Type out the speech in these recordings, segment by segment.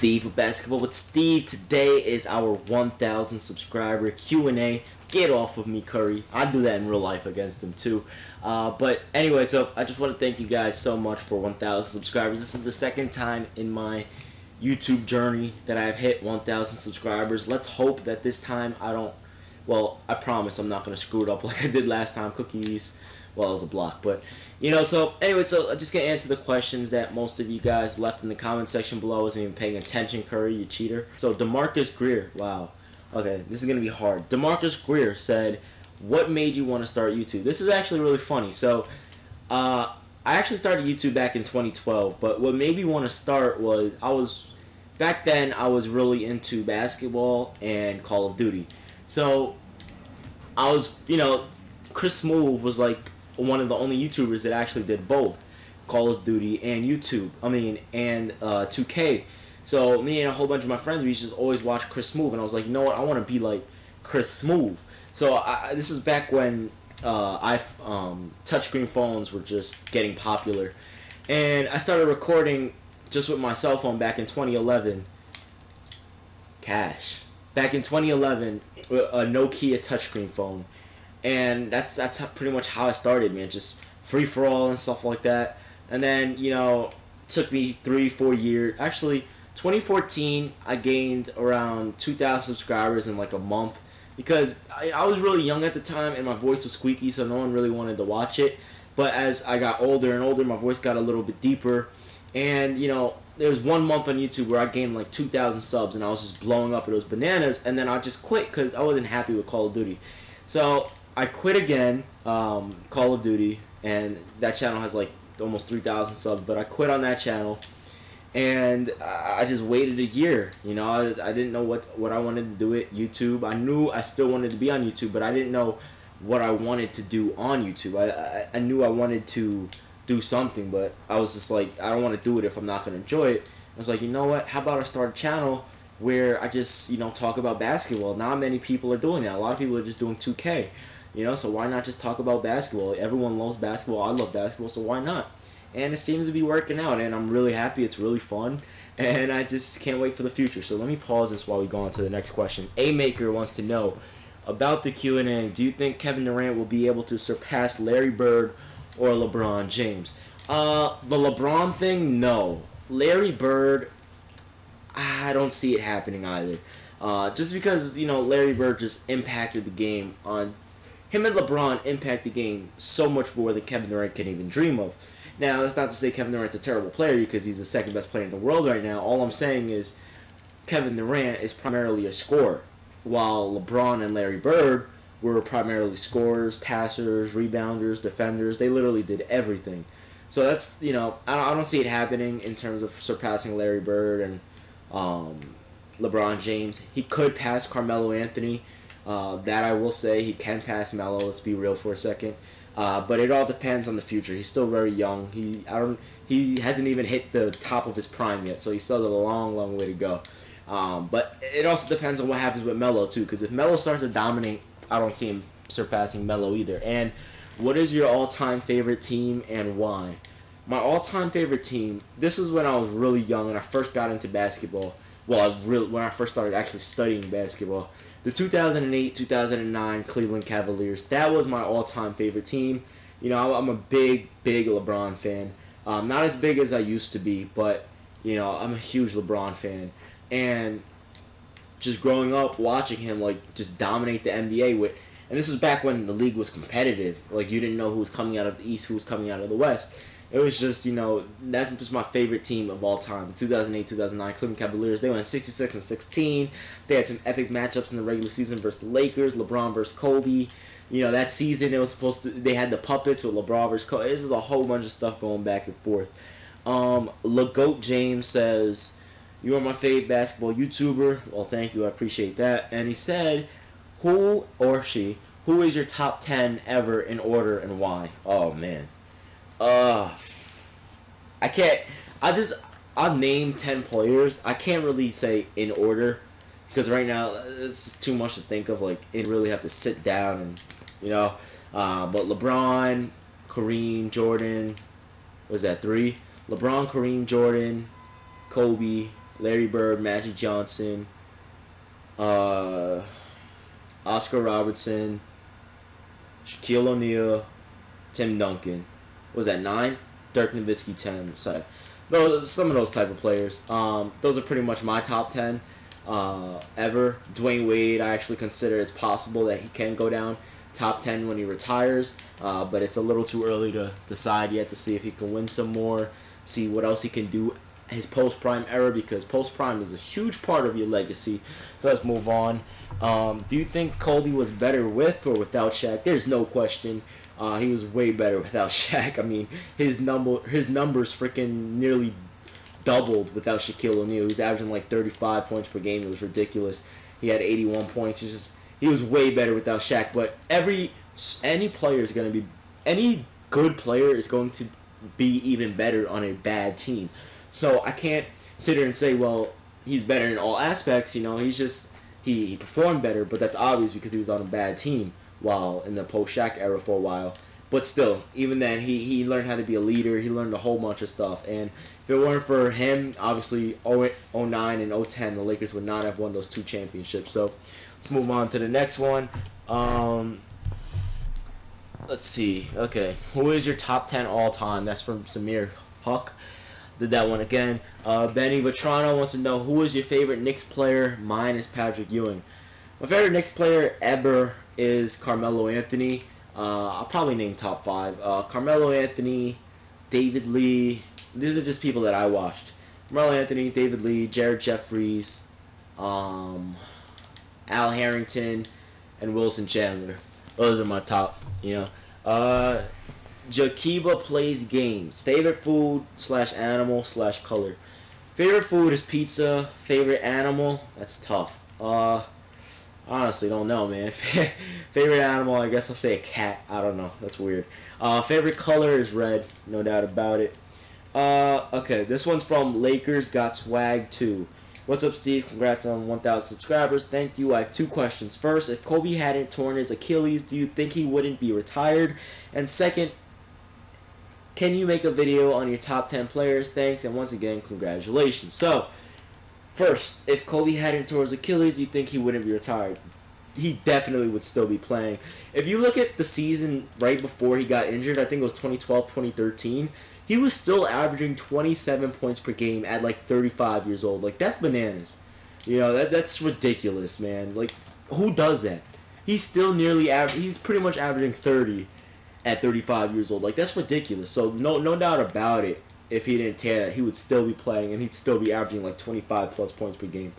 Steve with Basketball with Steve. Today is our 1,000 subscriber Q&A. Get off of me, Curry. I do that in real life against him too. But anyway, so I just want to thank you guys so much for 1,000 subscribers. This is the second time in my YouTube journey that I've hit 1,000 subscribers. Let's hope that this time I don't. Well, I promise I'm not going to screw it up like I did last time. Cookies. Well, it was a block, but so anyway, so I'm just gonna answer the questions that most of you guys left in the comment section below. I wasn't even paying attention, Curry, you cheater. So DeMarcus Greer, wow, okay, this is gonna be hard. DeMarcus Greer said, "What made you want to start YouTube?" This is actually really funny. So, I actually started YouTube back in 2012, but what made me want to start was back then I was really into basketball and Call of Duty. So I was, Chris Smoove was like one of the only YouTubers that actually did both Call of Duty and YouTube. And 2K. So me and a whole bunch of my friends, we used to just always watch Chris Smoove, and I was like, you know what, I want to be like Chris Smoove. So this is back when touchscreen phones were just getting popular, and I started recording just with my cell phone back in 2011. Back in 2011, a Nokia touchscreen phone. And that's pretty much how I started, man. Just free for all and stuff like that. And then, took me 3-4 years. Actually, 2014, I gained around 2,000 subscribers in like a month. Because I was really young at the time and my voice was squeaky, so no one really wanted to watch it. But as I got older and older, my voice got a little bit deeper. And, there was 1 month on YouTube where I gained like 2,000 subs and I was just blowing up. It was bananas. And then I just quit because I wasn't happy with Call of Duty. So I quit again, Call of Duty, and that channel has like almost 3,000 subs, but I quit on that channel, and I just waited a year. I didn't know what I wanted to do at YouTube. I knew I still wanted to be on YouTube, but I didn't know what I wanted to do on YouTube. I knew I wanted to do something, but I was just like, I don't want to do it if I'm not going to enjoy it. I was like, you know what, how about I start a channel where I just, talk about basketball. Not many people are doing that. A lot of people are just doing 2K. So why not just talk about basketball? Everyone loves basketball. I love basketball, so why not? And it seems to be working out, and I'm really happy. It's really fun, and I just can't wait for the future. So let me pause this while we go on to the next question. A-Maker wants to know about the Q&A. Do you think Kevin Durant will be able to surpass Larry Bird or LeBron James? The LeBron thing, no. Larry Bird, I don't see it happening either. Just because, Larry Bird just impacted the game on... Him and LeBron impact the game so much more than Kevin Durant can even dream of. Now, that's not to say Kevin Durant's a terrible player because he's the second best player in the world right now. All I'm saying is Kevin Durant is primarily a scorer, while LeBron and Larry Bird were primarily scorers, passers, rebounders, defenders. They literally did everything. So that's, I don't see it happening in terms of surpassing Larry Bird and LeBron James. He could pass Carmelo Anthony. That I will say, he can pass Melo. Let's be real for a second. But it all depends on the future. He's still very young. He hasn't even hit the top of his prime yet, so he still has a long, long way to go. But it also depends on what happens with Melo too. Because if Melo starts to dominate, I don't see him surpassing Melo either. And what is your all-time favorite team and why? My all-time favorite team. This is when I was really young and I first got into basketball. Well, when I first started actually studying basketball. The 2008-2009 Cleveland Cavaliers, that was my all-time favorite team. I'm a big LeBron fan. Not as big as I used to be, but, I'm a huge LeBron fan. And just growing up, watching him, just dominate the NBA with... And this was back when the league was competitive. You didn't know who was coming out of the East, who was coming out of the West. It was just, that's just my favorite team of all time. 2008-2009 Cleveland Cavaliers. They went 66-16. They had some epic matchups in the regular season versus the Lakers. LeBron versus Kobe. That season it was supposed to. They had the puppets with LeBron versus Kobe. This is a whole bunch of stuff going back and forth. LeGoat James says, "You are my favorite basketball YouTuber." Well, thank you. I appreciate that. And he said, who is your top 10 ever in order and why? Oh man. I can't. I'll name 10 players. I can't really say in order because right now it's too much to think of. You really have to sit down and But LeBron, Kareem, Jordan. Was that 3? LeBron, Kareem, Jordan, Kobe, Larry Bird, Magic Johnson, Oscar Robertson, Shaquille O'Neal, Tim Duncan. What was that, 9? Dirk Nowitzki, 10. Sorry. Some of those type of players. Those are pretty much my top 10 ever. Dwayne Wade, I actually consider it's possible that he can go down top 10 when he retires, but it's a little too early to decide yet to see if he can win some more, see what else he can do his post-prime era, because post-prime is a huge part of your legacy. So let's move on. Do you think Kobe was better with or without Shaq? There's no question. He was way better without Shaq. I mean, his numbers freaking nearly doubled without Shaquille O'Neal. He was averaging like 35 points per game. It was ridiculous. He had 81 points. He was way better without Shaq. But any good player is going to be even better on a bad team. So I can't sit here and say, well, he's better in all aspects. You know, he performed better, but that's obvious because he was on a bad team while in the post-Shaq era for a while. But still, even then, he learned how to be a leader. He learned a whole bunch of stuff. And if it weren't for him, obviously 09 and 010, the Lakers would not have won those 2 championships. So let's move on to the next one. Let's see. Okay, who is your top 10 all-time? That's from Samir Huck. Did that one again. Benny Vetrano wants to know, who is your favorite Knicks player? Mine is Patrick Ewing. My favorite Knicks player ever is Carmelo Anthony. I'll probably name top 5. Carmelo Anthony, David Lee. These are just people that I watched. Carmelo Anthony, David Lee, Jared Jeffries, Al Harrington, and Wilson Chandler. Those are my top, you know. Jakiba plays games. Favorite food / animal / color. Favorite food is pizza. Favorite animal? That's tough. Honestly, don't know, man. Favorite animal, I guess I'll say a cat. I don't know. That's weird. Favorite color is red. No doubt about it. Okay, this one's from Lakers Got Swag 2. What's up, Steve? Congrats on 1,000 subscribers. Thank you. I have 2 questions. First, if Kobe hadn't torn his Achilles, do you think he wouldn't be retired? And second, can you make a video on your top 10 players? Thanks, and once again, congratulations. So, first, if Kobe hadn't torn his Achilles, do you think he wouldn't be retired? He definitely would still be playing. If you look at the season right before he got injured, I think it was 2012, 2013, he was still averaging 27 points per game at like 35 years old. Like, that's bananas. You know, that's ridiculous, man. Like, who does that? He's still he's pretty much averaging 30 at 35 years old. Like, that's ridiculous. So, no doubt about it. If he didn't tear that, he would still be playing, and he'd still be averaging like 25 plus points per game.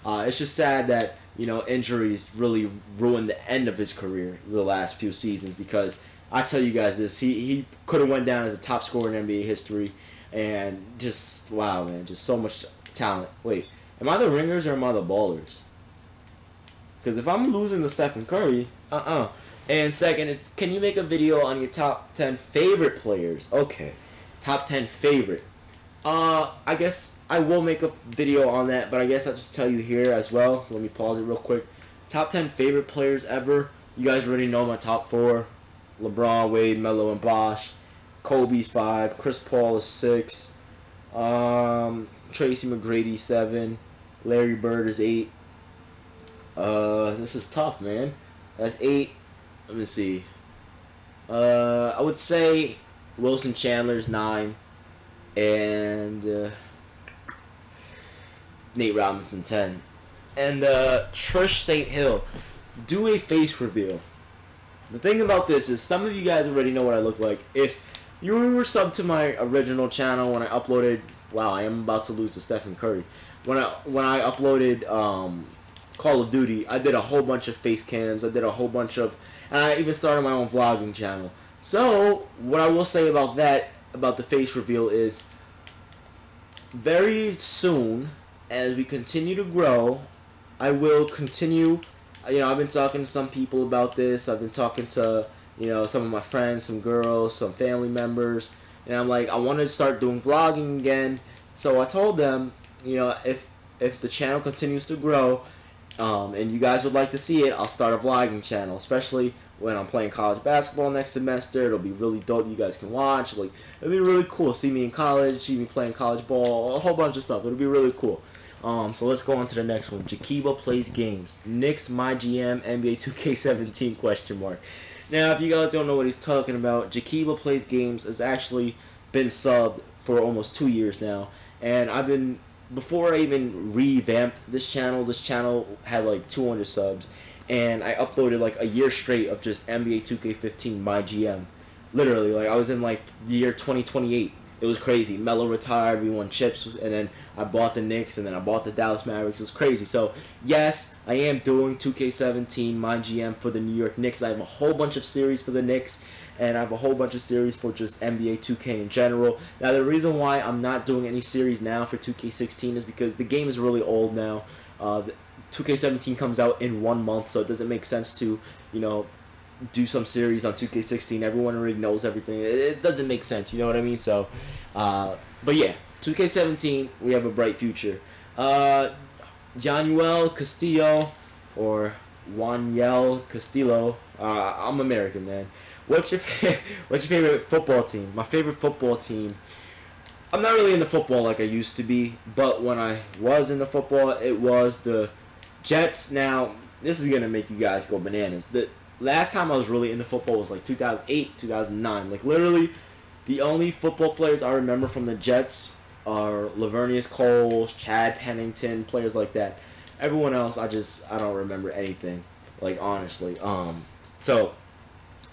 It's just sad that, you know, injuries really ruined the end of his career the last few seasons, because I tell you guys this, he could have went down as a top scorer in NBA history, and just, wow, man, just so much talent. Wait, am I the ringers or am I the ballers? Because if I'm losing to Stephen Curry, And second is, can you make a video on your top 10 favorite players? Okay. Top 10 favorite. I guess I will make a video on that, but I guess I'll just tell you here as well. So let me pause it real quick. Top 10 favorite players ever. You guys already know my top 4. LeBron, Wade, Melo, and Bosh. Kobe's 5. Chris Paul is 6. Tracy McGrady 7. Larry Bird is 8. This is tough, man. That's 8. Let me see. I would say Wilson Chandler's 9. And Nate Robinson 10. And Trish St. Hill, do a face reveal. The thing about this is, some of you guys already know what I look like. If you were subbed to my original channel when I uploaded, wow, I am about to lose to Stephen Curry. When I uploaded Call of Duty, I did a whole bunch of face cams. I did a whole bunch of, and I even started my own vlogging channel. So what I will say about that, about the face reveal, is very soon, as we continue to grow, I will continue. You know, I've been talking to some people about this. I've been talking to, you know, some of my friends, some girls, some family members, and I'm like, I want to start doing vlogging again. So I told them, you know, if the channel continues to grow, and you guys would like to see it, I'll start a vlogging channel, especially when I'm playing college basketball next semester. It'll be really dope. You guys can watch. Like, it'll be really cool. See me in college, see me playing college ball, a whole bunch of stuff. It'll be really cool. So let's go on to the next one. Jakiba plays games. Knicks, my GM, NBA 2K17 question mark. Now, if you guys don't know what he's talking about, Jakiba plays games has actually been subbed for almost 2 years now, and before I even revamped this channel had like 200 subs, and I uploaded like a year straight of just NBA 2K15 my GM. Literally, like I was in like the year 2028. It was crazy. Melo retired, we won chips, and then I bought the Knicks, and then I bought the Dallas Mavericks. It was crazy. So, yes, I am doing 2K17 my GM for the New York Knicks. I have a whole bunch of series for the Knicks, and I have a whole bunch of series for just NBA 2K in general. Now, the reason why I'm not doing any series now for 2K16 is because the game is really old now. 2K17 comes out in 1 month, so it doesn't make sense to, do some series on 2K16. Everyone already knows everything. It doesn't make sense, you know what I mean? So, but yeah, 2K17, we have a bright future. Januel Castillo, or Wanyel Castillo. I'm American, man. What's your favorite football team? My favorite football team. I'm not really into football like I used to be, but when I was into football, it was the Jets. Now, this is gonna make you guys go bananas. The last time I was really into football was like 2008, 2009. Like literally, the only football players I remember from the Jets are Lavernius Cole, Chad Pennington, players like that. Everyone else, I don't remember anything. Like honestly, So,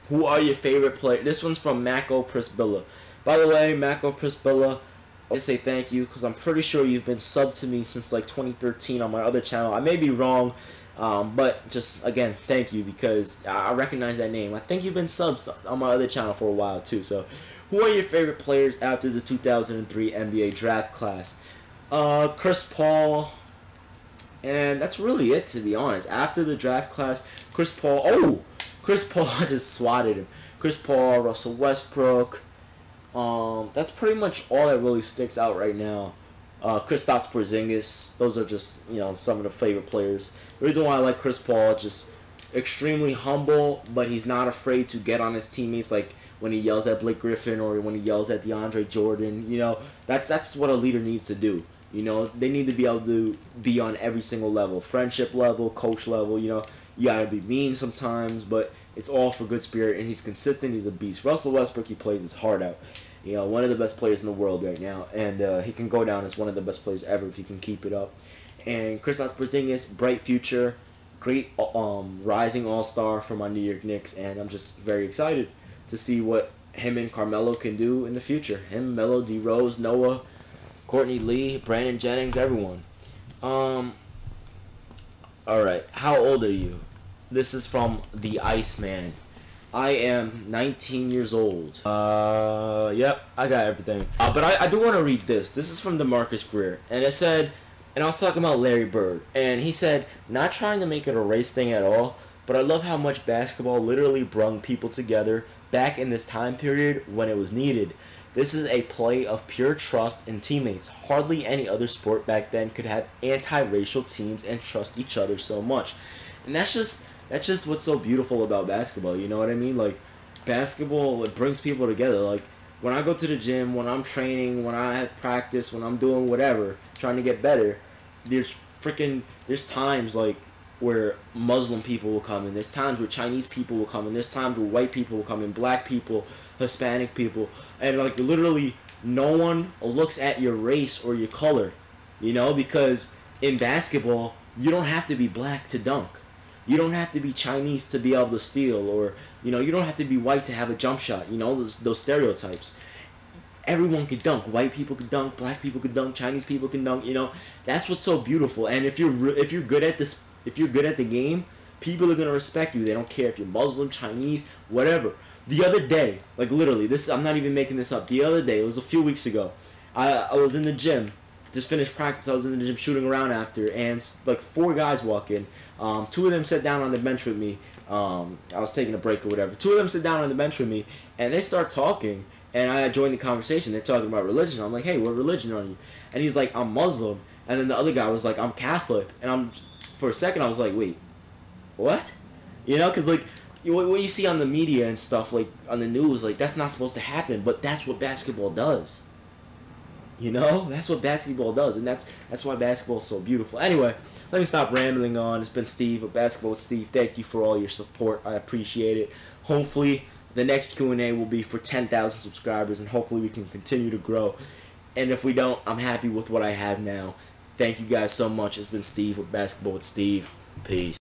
who are your favorite players? This one's from Mako Prisbilla. By the way, Mako Prisbilla, I say thank you because I'm pretty sure you've been subbed to me since like 2013 on my other channel. I may be wrong, but just again, thank you because I recognize that name. I think you've been subbed on my other channel for a while too. So, who are your favorite players after the 2003 NBA draft class? Chris Paul, and that's really it to be honest. After the draft class, Chris Paul. Oh, Chris Paul just swatted him. Chris Paul, Russell Westbrook. That's pretty much all that really sticks out right now. Kristaps Porzingis. Those are just some of the favorite players. The reason why I like Chris Paul, just extremely humble, but he's not afraid to get on his teammates. Like when he yells at Blake Griffin or when he yells at DeAndre Jordan. That's what a leader needs to do. They need to be able to be on every single level, friendship level, coach level. You gotta be mean sometimes, but it's all for good spirit, and he's consistent. He's a beast. Russell Westbrook, he plays his heart out. One of the best players in the world right now, and he can go down as one of the best players ever if he can keep it up. And Kristaps Porzingis, bright future, great rising all-star for my New York Knicks, and I'm just very excited to see what him and Carmelo can do in the future. Him, Melo, D. Rose, Noah, Courtney Lee, Brandon Jennings, everyone. All right, how old are you? This is from the Iceman. I am 19 years old. Yep, I got everything. But I do want to read this. This is from DeMarcus Greer. And it said, and I was talking about Larry Bird. And he said, not trying to make it a race thing at all, but I love how much basketball literally brung people together back in this time period when it was needed. This is a play of pure trust in teammates. Hardly any other sport back then could have anti-racial teams and trust each other so much. And that's just what's so beautiful about basketball, you know what I mean? Like, basketball, it brings people together. Like, when I go to the gym, when I'm training, when I have practice, when I'm doing whatever, trying to get better, there's times, like, where Muslim people will come in, there's times where Chinese people will come in, there's times where white people will come in, black people, Hispanic people, and, like, literally no one looks at your race or your color, because in basketball, you don't have to be black to dunk. You don't have to be Chinese to be able to steal, or you don't have to be white to have a jump shot. Those stereotypes. Everyone can dunk. White people can dunk. Black people can dunk. Chinese people can dunk. That's what's so beautiful. And if you're good at this, if you're good at the game, people are gonna respect you. They don't care if you're Muslim, Chinese, whatever. The other day, like literally, I'm not even making this up. The other day, it was a few weeks ago. I was in the gym. Just finished practice. I was in the gym shooting around after, and like 4 guys walk in. 2 of them sat down on the bench with me. I was taking a break or whatever. 2 of them sit down on the bench with me, and they start talking. And I joined the conversation. They're talking about religion. I'm like, hey, what religion are you? And he's like, I'm Muslim. And then the other guy was like, I'm Catholic. And for a second, I was like, wait, what? Because like what you see on the media and stuff, like on the news, like that's not supposed to happen. But that's what basketball does. You know, that's what basketball does, and that's why basketball is so beautiful. Anyway, let me stop rambling on. It's been Steve of Basketball with Steve. Thank you for all your support. I appreciate it. Hopefully, the next Q&A will be for 10,000 subscribers, and hopefully we can continue to grow. And if we don't, I'm happy with what I have now. Thank you guys so much. It's been Steve with Basketball with Steve. Peace.